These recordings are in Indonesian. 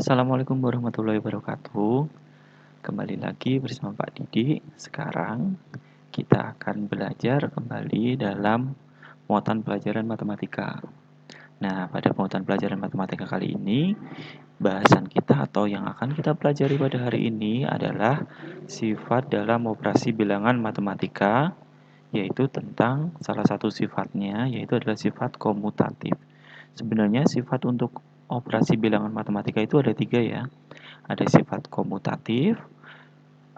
Assalamualaikum warahmatullahi wabarakatuh. Kembali lagi bersama Pak Didi. Sekarang kita akan belajar kembali dalam muatan pelajaran matematika. Nah, pada muatan pelajaran matematika kali ini, bahasan kita atau yang akan kita pelajari pada hari ini adalah sifat dalam operasi bilangan matematika, yaitu tentang salah satu sifatnya, yaitu adalah sifat komutatif. Sebenarnya sifat untuk operasi bilangan matematika itu ada 3 ya. Ada sifat komutatif,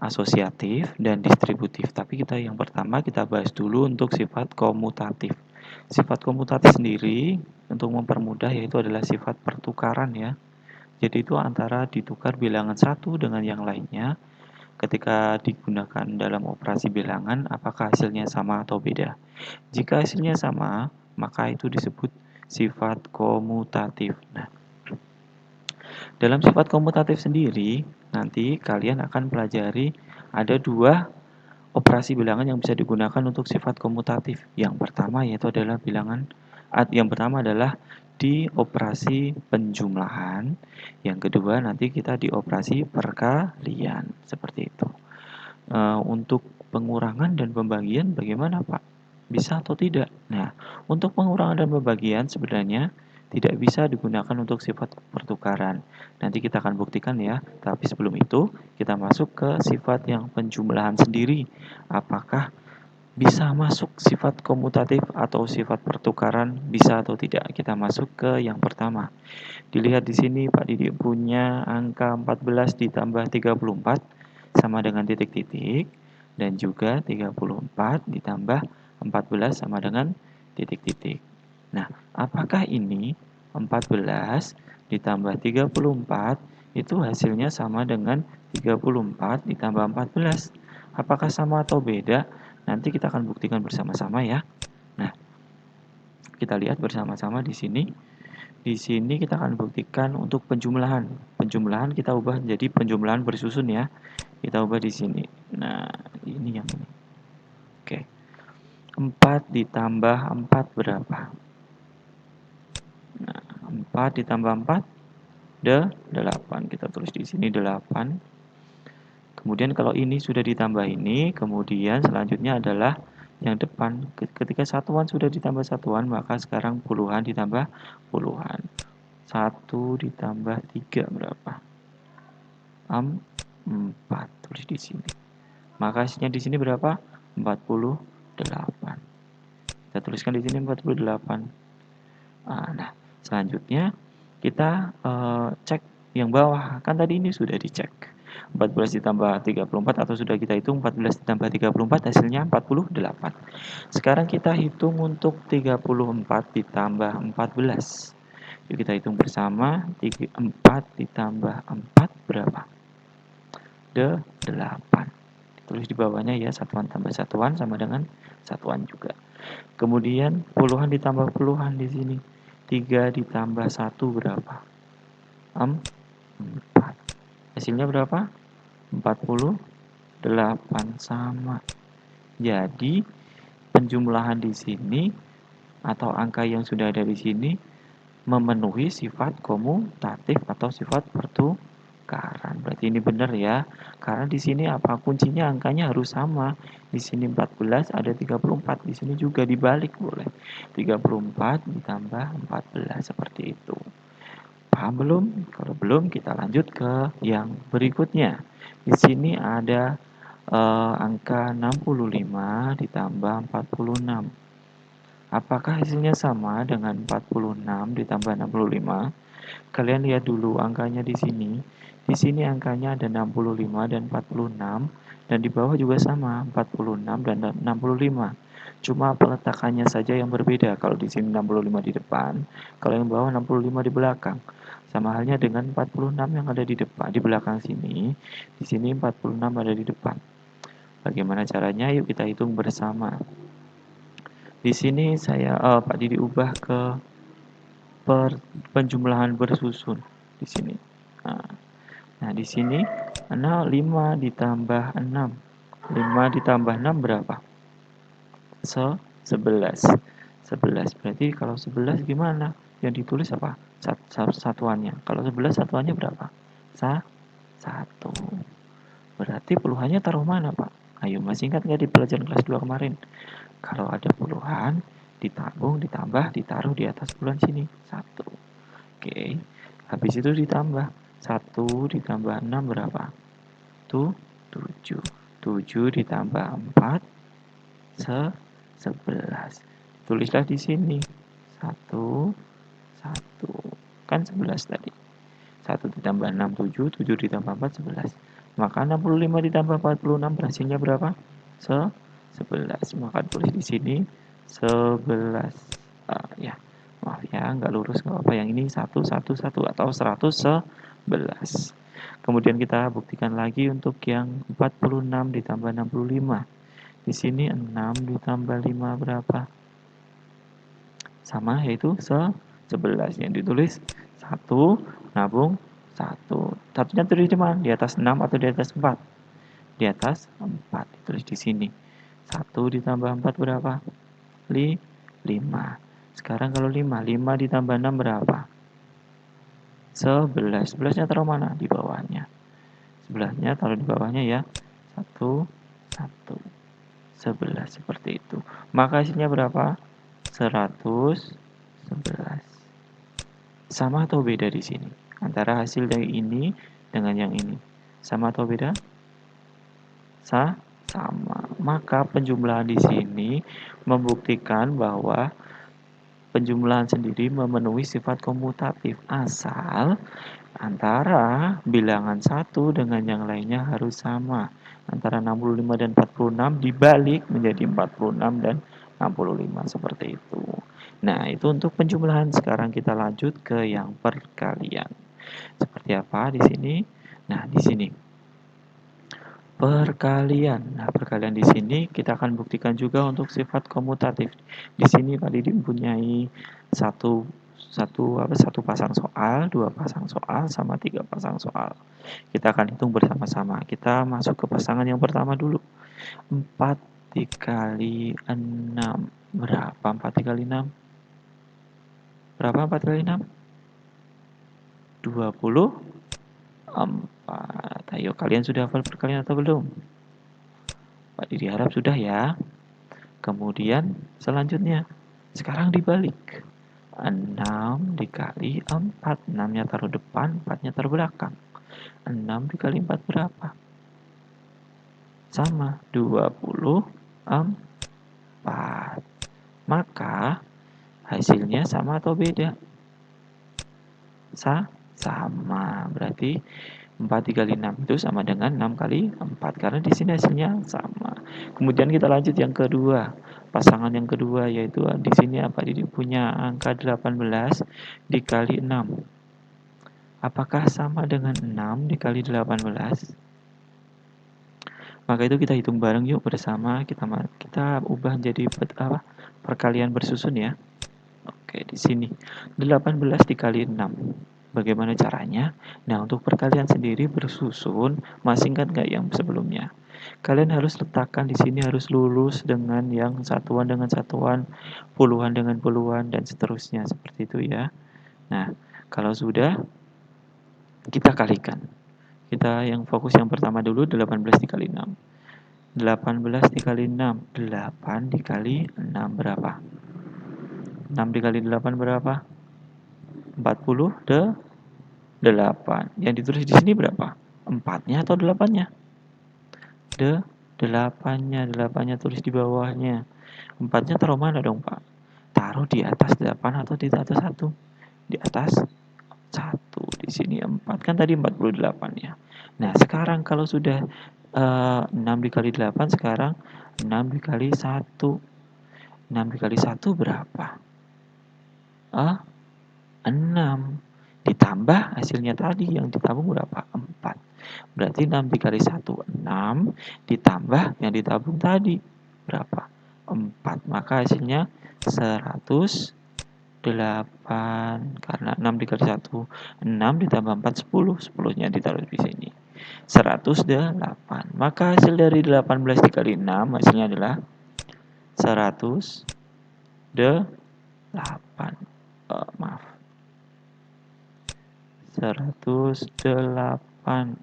asosiatif, dan distributif. Tapi yang pertama kita bahas dulu untuk sifat komutatif. Sifat komutatif sendiri untuk mempermudah yaitu adalah sifat pertukaran ya. Jadi itu antara ditukar bilangan satu dengan yang lainnya ketika digunakan dalam operasi bilangan apakah hasilnya sama atau beda. Jika hasilnya sama, maka itu disebut sifat komutatif. Nah, dalam sifat komutatif sendiri, nanti kalian akan pelajari ada 2 operasi bilangan yang bisa digunakan untuk sifat komutatif. Yang pertama yaitu adalah yang pertama adalah di operasi penjumlahan, yang kedua nanti kita di operasi perkalian, seperti itu. Untuk pengurangan dan pembagian bagaimana Pak? Bisa atau tidak? Nah, untuk pengurangan dan pembagian sebenarnya tidak bisa digunakan untuk sifat pertukaran. Nanti kita akan buktikan ya, tapi sebelum itu kita masuk ke sifat yang penjumlahan sendiri. Apakah bisa masuk sifat komutatif atau sifat pertukaran, bisa atau tidak? Kita masuk ke yang pertama. Dilihat di sini Pak Didik punya angka 14 ditambah 34 sama dengan titik-titik, dan juga 34 ditambah 14 sama dengan titik-titik. Nah, apakah ini 14 ditambah 34 itu hasilnya sama dengan 34 ditambah 14? Apakah sama atau beda? Nanti kita akan buktikan bersama-sama ya. Nah, kita lihat bersama-sama di sini. Di sini kita akan buktikan untuk penjumlahan. Penjumlahan kita ubah jadi penjumlahan bersusun ya. Kita ubah di sini. Nah, ini yang ini. Oke. 4 ditambah 4 berapa? Nah, 4 ditambah 4 8. Kita tulis di sini 8. Kemudian kalau ini sudah ditambah ini, kemudian selanjutnya adalah yang depan. Ketika satuan sudah ditambah satuan, maka sekarang puluhan ditambah puluhan. 1 ditambah 3 berapa? 4. Tulis di sini. Maka hasilnya di sini berapa? 48. Kita tuliskan di sini 48. Nah, selanjutnya kita cek yang bawah. Kan tadi ini sudah dicek. 14 ditambah 34 atau sudah kita hitung 14 ditambah 34 hasilnya 48. Sekarang kita hitung untuk 34 ditambah 14. Yuk kita hitung bersama. 4 ditambah 4 berapa? 8. Tulis di bawahnya ya, satuan tambah satuan sama dengan satuan juga. Kemudian puluhan ditambah puluhan di sini. 3 ditambah 1 berapa? 4. Hasilnya berapa? 48 sama. Jadi penjumlahan di sini atau angka yang sudah ada di sini memenuhi sifat komutatif atau sifat pertukaran. Berarti ini benar ya. Karena di sini apa kuncinya angkanya harus sama. Di sini 14 ada 34, di sini juga dibalik boleh. 34 ditambah 14 seperti itu. Paham belum? Kalau belum kita lanjut ke yang berikutnya. Di sini ada angka 65 ditambah 46. Apakah hasilnya sama dengan 46 ditambah 65? Kalian lihat dulu angkanya di sini. Di sini angkanya ada 65 dan 46 dan di bawah juga sama 46 dan 65. Cuma peletakannya saja yang berbeda. Kalau di sini 65 di depan, kalau yang bawah 65 di belakang. Sama halnya dengan 46 yang ada di depan, di belakang sini. Di sini 46 ada di depan. Bagaimana caranya? Yuk kita hitung bersama. Di sini Pak Didi ubah ke penjumlahan bersusun di sini. Nah, di sini 5 ditambah 6. 5 ditambah 6 berapa? 11. 11. Berarti kalau 11 gimana? Yang ditulis apa? satuannya. Kalau 11 satuannya berapa? 1. Berarti puluhannya taruh mana, Pak? Ayo, masih ingat nggak di pelajaran kelas 2 kemarin? Kalau ada puluhan, ditabung, ditambah, ditaruh di atas puluhan sini. 1. Oke. Habis itu ditambah. 1 ditambah 6 berapa? 7. 7 ditambah 4, 11. Tulislah di sini. 1, 1. Kan 11 tadi. 1 ditambah 6, 7. 7 ditambah 4, 11. Maka 65 ditambah 46 hasilnya berapa? 11. Maka tulis di sini 11. Ya, maaf ya, nggak lurus nggak apa-apa. Yang ini 111 atau 111. Kemudian kita buktikan lagi untuk yang 46 ditambah 65. Di sini 6 ditambah 5 berapa? Sama, yaitu 11. Yang ditulis 1, nabung 1. Satunya tulis di mana? Di atas 6 atau di atas 4? Di atas 4. Ditulis di sini. 1 ditambah 4 berapa? 5. Sekarang kalau 5 ditambah 6 berapa? 11. 11-nya taruh mana? Di bawahnya. 11-nya taruh di bawahnya ya. 1, 1. 11 seperti itu. Maka hasilnya berapa? 111. Sama atau beda di sini? Antara hasil dari ini dengan yang ini. Sama atau beda? Sama. Maka penjumlahan di sini membuktikan bahwa penjumlahan sendiri memenuhi sifat komutatif asal antara bilangan satu dengan yang lainnya harus sama. Antara 65 dan 46 dibalik menjadi 46 dan 65 seperti itu. Nah, itu untuk penjumlahan. Sekarang kita lanjut ke yang perkalian. Seperti apa di sini? Nah, di sini perkalian. Nah, perkalian di sini kita akan buktikan juga untuk sifat komutatif. Di sini Pak Didi mempunyai satu pasang soal, dua pasang soal, sama tiga pasang soal. Kita akan hitung bersama-sama. Kita masuk ke pasangan yang pertama dulu. 4 dikali 6 berapa? 4 dikali 6 berapa? 4 kali 6 24. Ayo, kalian sudah hafal perkalian atau belum? Pak Didi harap sudah ya. Kemudian selanjutnya, sekarang dibalik. 6 dikali 4. 6-nya taruh depan, 4-nya taruh belakang. 6 dikali 4 berapa? Sama, 24. Maka hasilnya sama atau beda? Sama. Berarti 4 dikali 6 itu sama dengan 6 kali 4. Karena di sini hasilnya sama. Kemudian kita lanjut yang kedua. Pasangan yang kedua yaitu di sini apa? Jadi punya angka 18 dikali 6. Apakah sama dengan 6 dikali 18? Maka itu kita hitung bareng yuk bersama. Kita ubah jadi perkalian bersusun ya. Oke, di sini 18 dikali 6. Bagaimana caranya? Nah, untuk perkalian sendiri bersusun, masih ingat nggak yang sebelumnya? Kalian harus letakkan di sini harus lurus dengan yang satuan dengan satuan, puluhan dengan puluhan, dan seterusnya seperti itu ya. Nah, kalau sudah, kita kalikan. Kita yang fokus yang pertama dulu, 18 dikali 6. 18 dikali 6, 8 dikali 6 berapa? 6 dikali 8 berapa? 48. Yang ditulis di sini berapa? 4-nya atau 8-nya? 8-nya. 8-nya tulis di bawahnya. 4-nya taruh mana dong, Pak? Taruh di atas 8 atau di atas 1? Di atas 1. Di sini 4. Kan tadi 48 ya. Nah, sekarang kalau sudah 6 dikali 8, sekarang 6 dikali 1. 6 dikali 1 berapa? 6. Ditambah hasilnya tadi yang ditabung berapa? 4. Berarti 6 dikali 1, 6. Ditambah yang ditabung tadi berapa? 4. Maka hasilnya 108. Karena 6 dikali 1, 6 ditambah 4, 10. 10-nya ditaruh di sini. 108. Maka hasil dari 18 dikali 6 hasilnya adalah 108. Maaf. 108.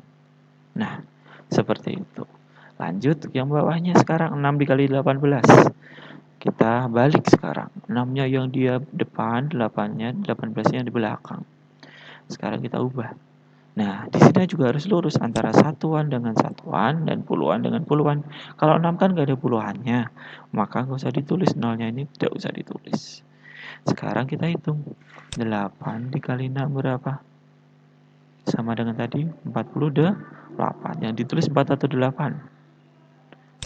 Nah, seperti itu. Lanjut yang bawahnya sekarang 6 dikali 18. Kita balik sekarang. 6-nya yang di depan, 8-nya, 18-nya di belakang. Sekarang kita ubah. Nah, di sini juga harus lurus antara satuan dengan satuan dan puluhan dengan puluhan. Kalau 6 kan nggak ada puluhannya, maka nggak usah ditulis nolnya ini, tidak usah ditulis. Sekarang kita hitung. 8 dikali 6 berapa? Sama dengan tadi, 48. Yang ditulis 4 atau 8?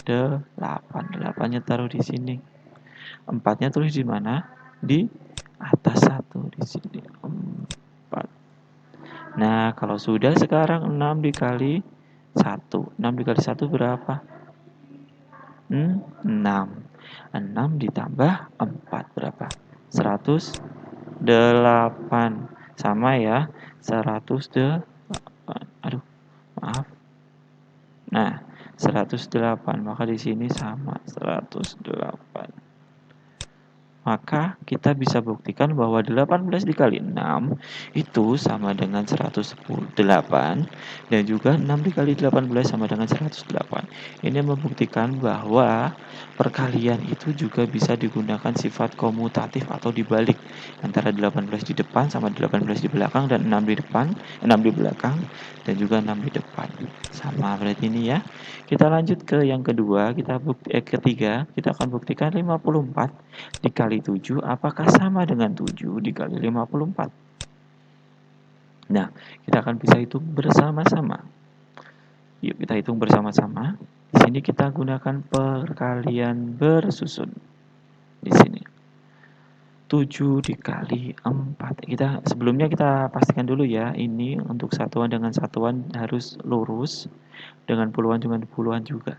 8. 8-nya taruh di sini. 4-nya tulis di mana? Di atas 1 di sini. 4. Nah, kalau sudah sekarang 6 dikali 1. 6 dikali 1 berapa? 6. 6 ditambah 4 berapa? 108. Sama ya, 108. Aduh, maaf. Nah, 108. Maka di sini sama 108. Maka kita bisa buktikan bahwa 18 dikali 6 itu sama dengan 108 dan juga 6 dikali 18 sama dengan 108. Ini membuktikan bahwa perkalian itu juga bisa digunakan sifat komutatif atau dibalik antara 18 di depan sama 18 di belakang dan 6 di depan, 6 di belakang dan juga 6 di depan. Sama berarti ini ya. Kita lanjut ke yang kedua, ketiga, kita akan buktikan 54 dikali 7 apakah sama dengan 7 dikali 54. Nah, kita akan bisa hitung bersama-sama. Yuk kita hitung bersama-sama. Di sini kita gunakan perkalian bersusun. Di sini 7 dikali 4. Sebelumnya kita pastikan dulu ya, ini untuk satuan dengan satuan harus lurus, dengan puluhan juga.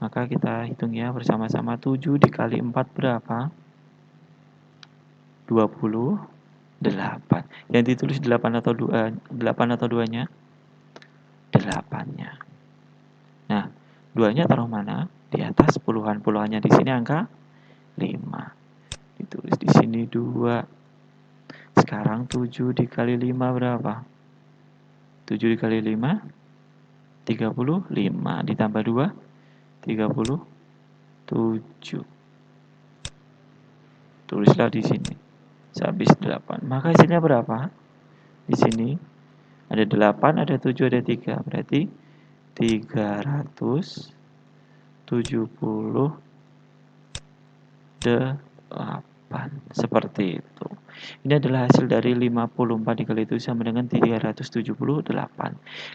Maka kita hitung ya bersama-sama. 7 dikali 4 berapa? 28. Yang ditulis 8 atau 2-nya? 8-nya. Nah, 2-nya taruh mana? Di atas puluhan. Puluhannya di sini angka 5. Ditulis di sini 2. Sekarang 7 dikali 5 berapa? 7 dikali 5 35 ditambah 2 37. Tulislah di sini. Sehabis 8. Maka hasilnya berapa? Di sini ada 8, ada 7, ada 3. Berarti 378. Seperti itu. Ini adalah hasil dari 54 dikali 7 sama dengan 378.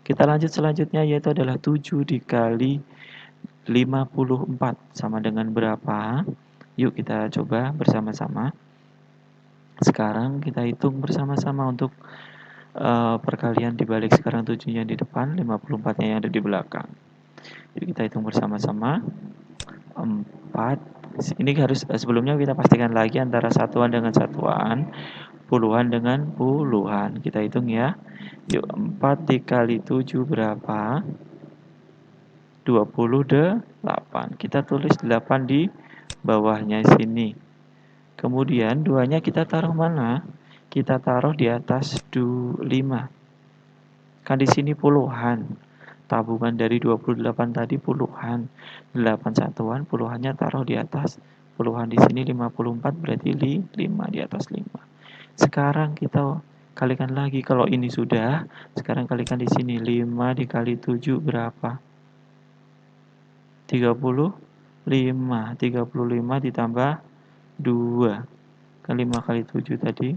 Kita lanjut selanjutnya yaitu adalah 7 dikali 54 sama dengan berapa? Yuk kita coba bersama-sama. Sekarang kita hitung bersama-sama untuk perkalian dibalik. Sekarang 7-nya di depan, 54-nya yang ada di belakang. Yuk kita hitung bersama-sama. 4. Ini harus sebelumnya kita pastikan lagi antara satuan dengan satuan, puluhan dengan puluhan. Kita hitung ya. Yuk 4 dikali 7 berapa? 28. Kita tulis 8 di bawahnya sini. Kemudian 2-nya kita taruh mana? Kita taruh di atas 5. Kan di sini puluhan. Tabungan dari 28 tadi puluhan. 8 satuan, puluhannya taruh di atas. Puluhan di sini 54 berarti 5 di atas 5. Sekarang kita kalikan lagi. Kalau ini sudah, sekarang kalikan di sini. 5 dikali 7 berapa? 35. 35 ditambah 2. Kan 5 kali 7 tadi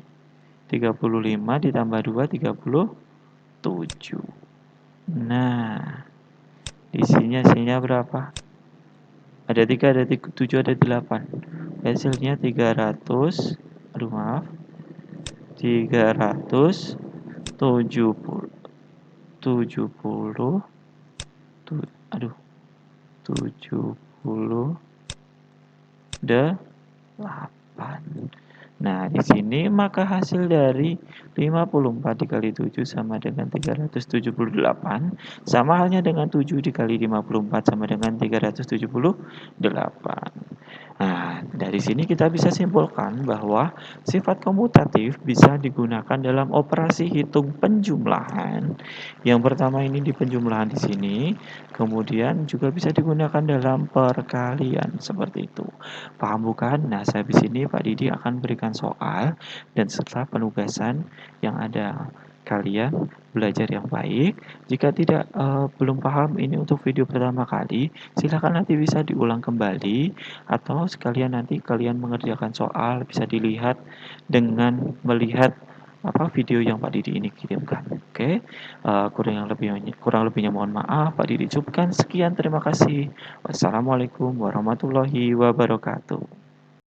35 ditambah 2 37. Nah, di sini hasilnya berapa? Ada 3, ada 7, ada 8. Hasilnya 300. Aduh maaf. 370. 70. Aduh. 78. Nah, di sini maka hasil dari 54 dikali 7 sama dengan 378. Sama halnya dengan 7 dikali 54 sama dengan 378. Nah, dari sini kita bisa simpulkan bahwa sifat komutatif bisa digunakan dalam operasi hitung penjumlahan. Yang pertama ini di penjumlahan di sini, kemudian juga bisa digunakan dalam perkalian seperti itu. Paham bukan? Nah, habis ini Pak Didi akan berikan soal dan serta penugasan yang ada. Kalian belajar yang baik. Jika tidak belum paham ini untuk video pertama kali, silakan nanti bisa diulang kembali atau sekalian nanti kalian mengerjakan soal bisa dilihat dengan melihat apa video yang Pak Didi ini kirimkan. Oke, kurang lebihnya mohon maaf. Pak Didi ucapkan sekian terima kasih. Wassalamualaikum warahmatullahi wabarakatuh.